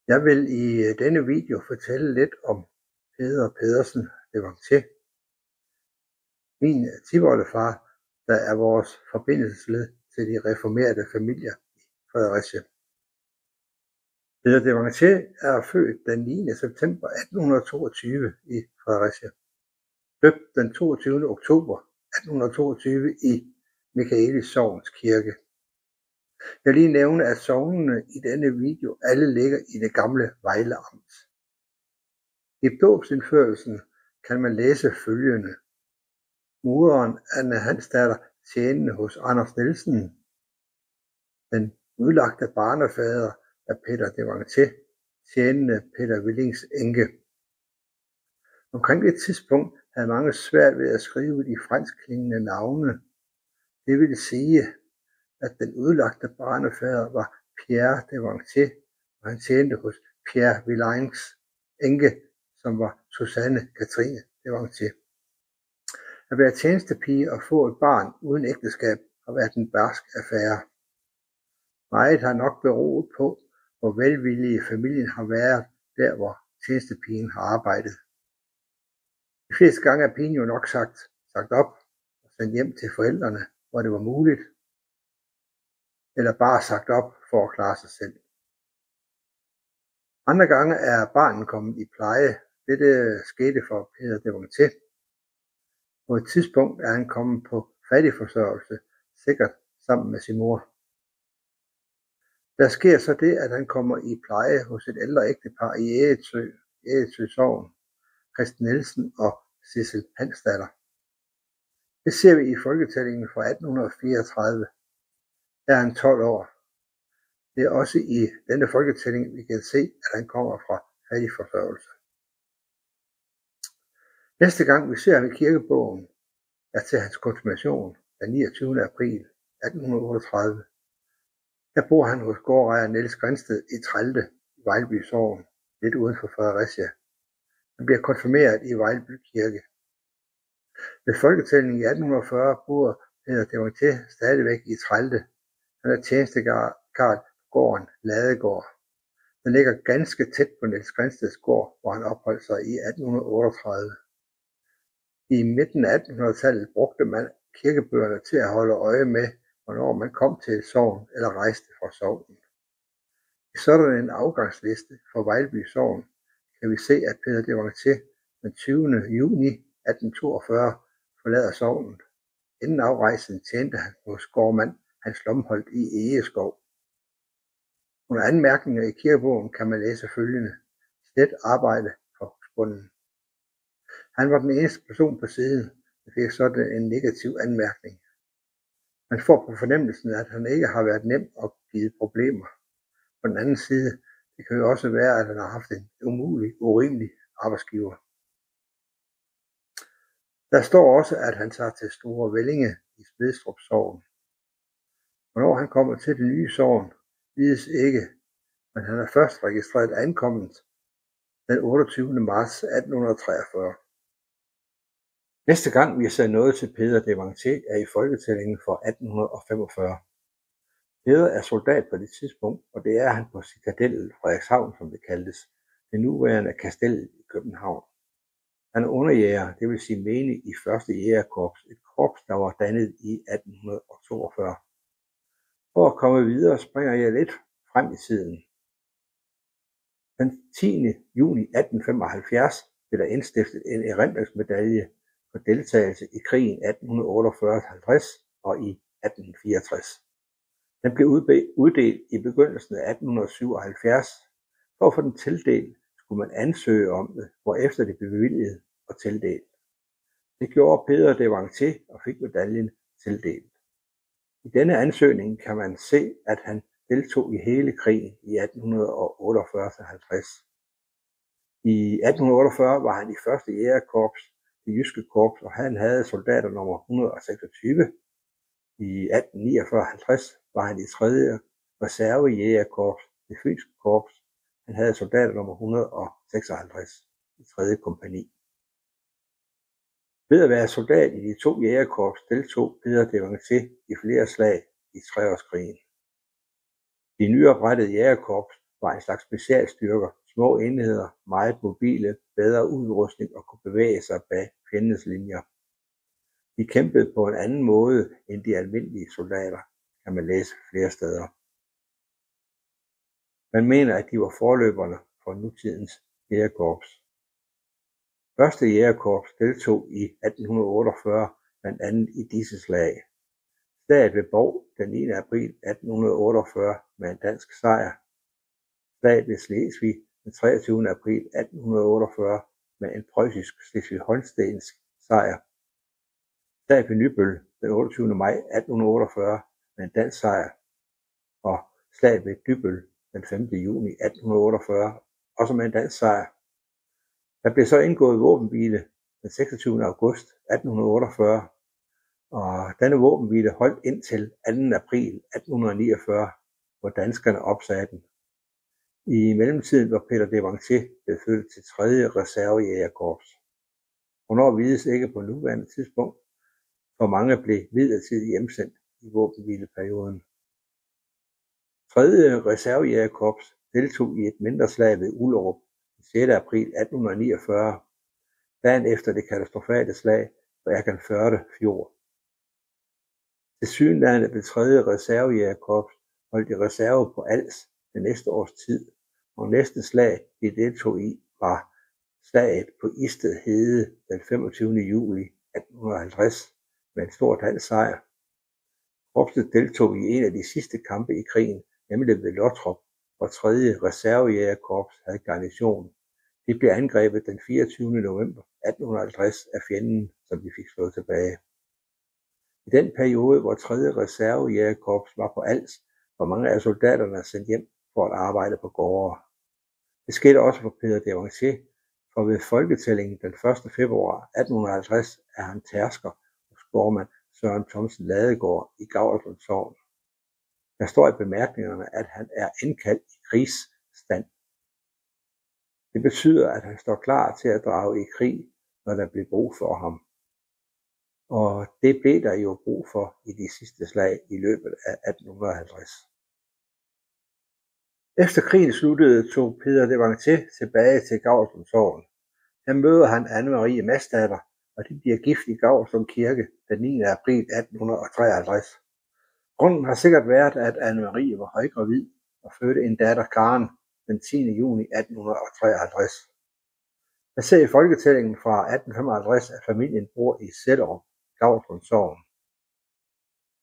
Jeg vil i denne video fortælle lidt om Peder Pedersen Devantier, min tipoldefar, der er vores forbindelsesled til de reformerede familier i Fredericia. Peder Devantier er født den 9. september 1822 i Fredericia, døbt den 22. oktober 1822 i Michaelis Sogns Kirke. Jeg vil lige nævne, at sognene i denne video alle ligger i det gamle Vejle Amt. I dåbsindførelsen kan man læse følgende: Moderen Anne Hansdatter tjenende hos Anders Nielsen. Den udlagte barnefader er Peter Devantier, tjenende Peter Willings enke. Omkring det tidspunkt havde mange svært ved at skrive de franskklingende navne. Det vil sige, at den udlagte barnefader var Pierre Devantier, og han tjente hos Pierre Willings enke, som var Susanne Cathrine Devantier. At være tjenestepige og få et barn uden ægteskab har været en barsk affære. Meget har nok beroet på, hvor velvillige familien har været der, hvor tjenestepigen har arbejdet. De fleste gange er pigen jo nok sagt op og sendt hjem til forældrene, hvor det var muligt, eller bare sagt op for at klare sig selv. Andre gange er barnet kommet i pleje. Dette skete for Peder Devantier. På et tidspunkt er han kommet på fattigforsørgelse, sikkert sammen med sin mor. Der sker så det, at han kommer i pleje hos et ældre ægtepar i Ærøsø Sogn, Christen Nielsen og Sissel Hansdatter. Det ser vi i folketællingen fra 1834. Der er han 12 år. Det er også i denne folketælling, vi kan se, at han kommer fra fattigforsørgelse. Næste gang vi ser ham i kirkebogen, er til hans konfirmation den 29. april 1838. Der bor han hos gårdejer Niels Grindsted i Trelde i Vejlby Sogn, lidt uden for Fredericia. Han bliver konfirmeret i Vejlby Kirke. Ved folketællingen i 1840 bor Peder Devantier stadigvæk i Trelde. Han er tjenestekarl på gården Ladegård. Den ligger ganske tæt på Niels Grindsteds gård, hvor han opholdt sig i 1838. I midten af 1800-tallet brugte man kirkebøgerne til at holde øje med, hvornår man kom til et sogn eller rejste fra sognen. I sådan en afgangsliste for Vejlby Sogn kan vi se, at Peder Devantier den 20. juni 1842 forlader sognet. Inden afrejsen tjente han hos gårdmand Hans Lomholdt i Egeskov. Under anmærkninger i kirkebogen kan man læse følgende: slet arbejde for husbonden. Han var den eneste person på siden, der fik sådan en negativ anmærkning. Man får på fornemmelsen, at han ikke har været nem og givet problemer. På den anden side, det kan jo også være, at han har haft en urimelig arbejdsgiver. Der står også, at han tager til Store Vellinge i Svedstrup Sogn. Hvornår han kommer til det nye sogn, vides ikke, men han er først registreret ankommet den 28. marts 1843. Næste gang vi ser noget til Peder Devantier er i folketællingen for 1845. Peder er soldat på det tidspunkt, og det er han på citadellet Frederikshavn, som det kaldtes, det nuværende Kastellet i København. Han er underjæger, det vil sige menig i 1. jægerkorps, et korps, der var dannet i 1842. For at komme videre springer jeg lidt frem i tiden. Den 10. juni 1875 blev der indstiftet en erindringsmedalje for deltagelse i krigen 1848-50 og i 1864. Den blev uddelt i begyndelsen af 1877. For at få den tildelt, skulle man ansøge om det, hvorefter det blev bevilget og tildelt. Det gjorde Peder Devantier og fik medaljen tildelt. I denne ansøgning kan man se, at han deltog i hele krigen i 1848-50. I 1848 var han i 1. jægerkorps, det jyske korps, og han havde soldater nummer 126. I 1849-50 var han i 3. reservejægerkorps, det fynske korps. Han havde soldater nummer 156 i 3. kompagni. Ved at være soldat i de 2 jægerkorps deltog Peder Devantier i flere slag i Treårskrigen. De nyoprettede jægerkorps var en slags specialstyrker, små enheder, meget mobile, bedre udrustning og kunne bevæge sig bag fjendens linjer. De kæmpede på en anden måde end de almindelige soldater, kan man læse flere steder. Man mener, at de var forløberne for nutidens jægerkorps. Første jægerkorps deltog i 1848 blandt andet i disse slag. Slaget ved Bov den 9. april 1848 med en dansk sejr. Slaget ved Slesvig den 23. april 1848 med en preussisk Slesvig-Holstensk sejr. Slaget ved Nybøl den 28. maj 1848 med en dansk sejr. Og slaget ved Dybbøl den 5. juni 1848 også med en dansk sejr. Der blev så indgået våbenhvile den 26. august 1848, og denne våbenhvile holdt indtil 2. april 1849, hvor danskerne opsagde den. I mellemtiden var Peter Devanché blevet flyttet til 3. reservejægerkorps. Hvornår vides ikke på nuværende tidspunkt, for mange blev midlertidigt hjemsendt i våbenhvileperioden. 3. reservejægerkorps deltog i et mindre slag ved Ullerup den 6. april 1849, dagen efter det katastrofale slag på Egernførde Fjord. Tilsyneladende blev 3. reservejægerkorps holdt i reserve på Als det næste års tid, og næste slag, de deltog i, var slaget på Isted Hede den 25. juli 1850 med en stor dansk sejr. Korpset deltog i en af de sidste kampe i krigen, nemlig ved Lottrop, hvor 3. reservejægerkorps havde garnison. De blev angrebet den 24. november 1850 af fjenden, som de fik slået tilbage. I den periode, hvor 3. reservejægerkorps var på Als, var mange af soldaterne sendt hjem for at arbejde på gårde. Det skete også for Peter Devanché, for ved folketællingen den 1. februar 1850 er han tærsker hos gårdmand Søren Thomsen Ladegaard i Gauerslund Sogn. Der står i bemærkningerne, at han er indkaldt i krigsstand. Det betyder, at han står klar til at drage i krig, når der bliver brug for ham. Og det blev der jo brug for i de sidste slag i løbet af 1850. Efter krigen sluttede, tog Peter Devanché tilbage til Gauerslund Sogn. Her møder han Anne-Marie Madsdatter, og de bliver gift i Gauerslund Kirke den 9. april 1853. Grunden har sikkert været, at Anne-Marie var højgravid og fødte en datter Karen den 10. juni 1853. Der ser i folketællingen fra 1855, at familien bor i Sellerup, Gauerslund Sogn.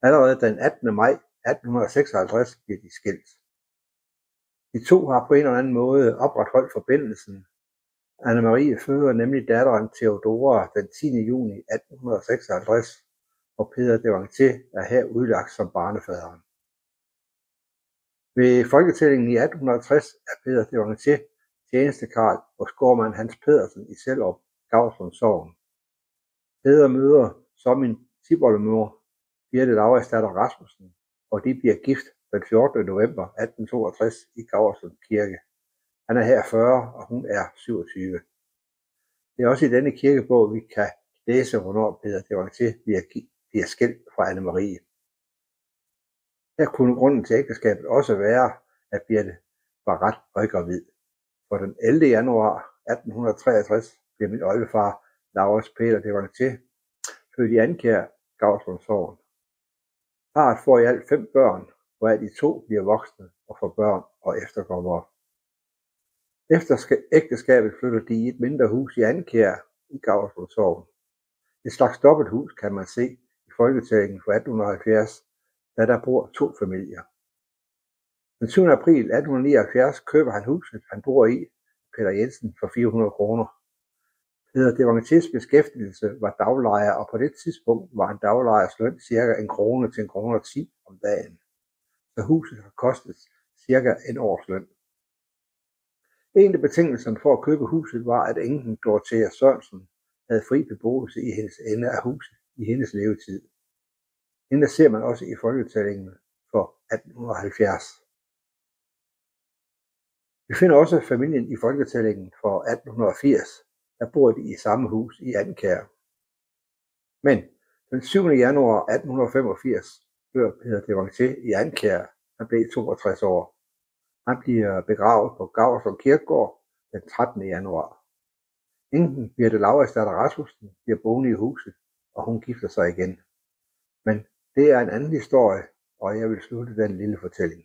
Allerede den 18. maj 1856 bliver de skilt. De to har på en eller anden måde opretholdt forbindelsen. Anne-Marie føder nemlig datteren Theodora den 10. juni 1856, og Peter Devanché er her udlagt som barnefaderen. Ved folketællingen i 1860 er Peter Devanché tjenestekarl hos gårdmand Hans Pedersen i Sellerup, Gauerslund Sogn. Peder møder så min tipoldemor, Birte Lauridsdatter Rasmussen, og de bliver gift den 14. november 1862 i Gauerslund Kirke. Han er her 40, og hun er 27. Det er også i denne kirkebog, vi kan læse, hvornår Peter Devanché bliver skilt fra Anne-Marie. Her kunne grunden til ægteskabet også være, at Birte var ret højgravid. For den 11. januar 1863 blev min oldefar, Laurits Peter Devanché, født i Andkjær, Gauerslund Sogn. Parret får i alt 5 børn, hvoraf de 2 bliver voksne og får børn og efterkommere. Efter ægteskabet flytter de i et mindre hus i Andkjær i Gauerslund Sogn. Et slags dobbelthus kan man se i folketællingen fra 1870, da der bor 2 familier. Den 7. april 1879 køber han huset, han bor i, Peter Jensen, for 400 kroner. Peter Devanchés beskæftigelse var daglejer, og på det tidspunkt var en daglejers løn ca. 1 krone til 1,10 kroner om dagen. Så huset har kostet ca. 1 års løn. En af betingelserne for at købe huset var, at enken Dorothea Sørensen havde fri beboelse i hendes ende af huset i hendes levetid. Hende ser man også i folketællingen for 1870. Vi finder også familien i folketællingen for 1880, der bor de i samme hus i Andkjær. Men den 7. januar 1885 dør Peter Devanché i Andkjær. Han blev 62 år. Han bliver begravet på Gaustrup Kirkegård den 13. januar. Enken Birthe Lauridsdatter Rasmussen bliver boende i huset, og hun gifter sig igen. Men det er en anden historie, og jeg vil slutte den lille fortælling.